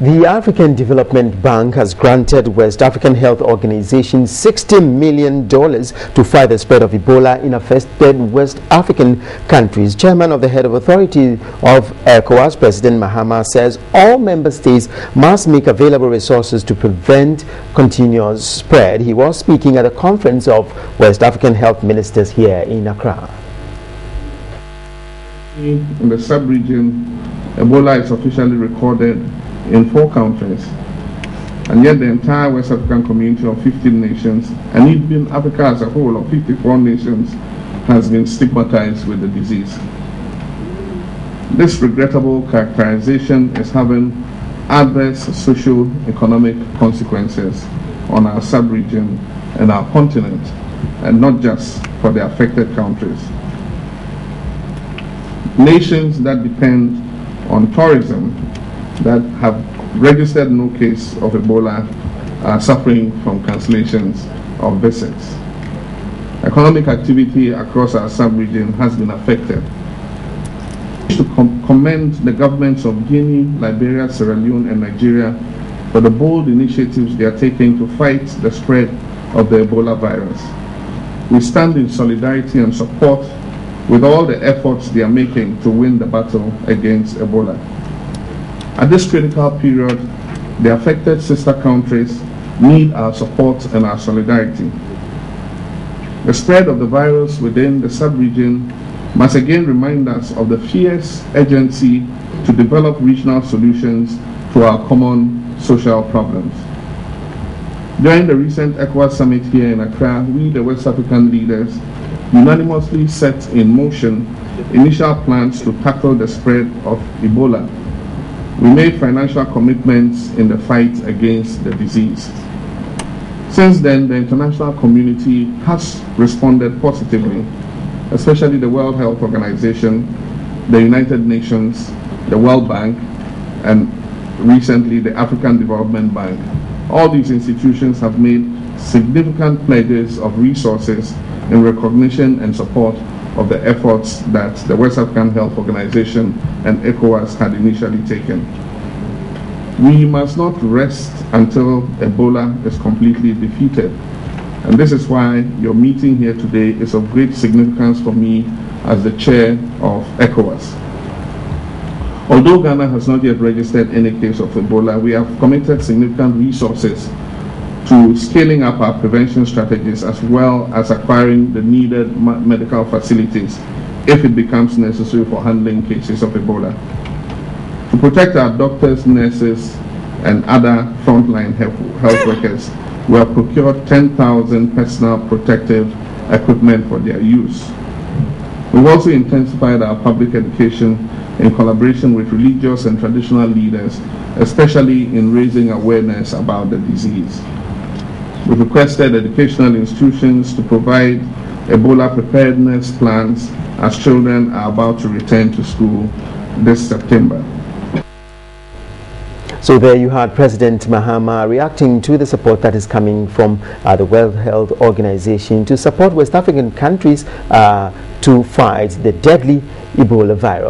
The African Development Bank has granted West African Health Organization $60 million to fight the spread of Ebola in affected West African countries. Chairman of the Head of Authority of Ecowas, President Mahama, says all member states must make available resources to prevent continuous spread. He was speaking at a conference of West African health ministers here in Accra. In the sub-region, Ebola is officially recorded in 4 countries, and yet the entire West African community of 15 nations, and even Africa as a whole of 54 nations, has been stigmatized with the disease. This regrettable characterization is having adverse socio-economic consequences on our sub-region and our continent, and not just for the affected countries. Nations that depend on tourism that have registered no case of Ebola are suffering from cancellations of visits. Economic activity across our sub-region has been affected. To commend the governments of Guinea, Liberia, Sierra Leone and Nigeria for the bold initiatives they are taking to fight the spread of the Ebola virus. We stand in solidarity and support with all the efforts they are making to win the battle against Ebola. At this critical period, the affected sister countries need our support and our solidarity. The spread of the virus within the sub-region must again remind us of the fierce urgency to develop regional solutions to our common social problems. During the recent Ecowas summit here in Accra, we, the West African leaders, unanimously set in motion initial plans to tackle the spread of Ebola. We made financial commitments in the fight against the disease. Since then, the international community has responded positively, especially the World Health Organization, the United Nations, the World Bank, and recently the African Development Bank. All these institutions have made significant pledges of resources in recognition and support of the efforts that the West African Health Organization and ECOWAS had initially taken. We must not rest until Ebola is completely defeated. And this is why your meeting here today is of great significance for me as the chair of ECOWAS. Although Ghana has not yet registered any case of Ebola, we have committed significant resources to scaling up our prevention strategies as well as acquiring the needed medical facilities if it becomes necessary for handling cases of Ebola. To protect our doctors, nurses, and other frontline health workers, we have procured 10,000 personal protective equipment for their use. We've also intensified our public education in collaboration with religious and traditional leaders, especially in raising awareness about the disease. We've requested educational institutions to provide Ebola preparedness plans as children are about to return to school this September. So there you had President Mahama reacting to the support that is coming from the World Health Organization to support West African countries to fight the deadly Ebola virus.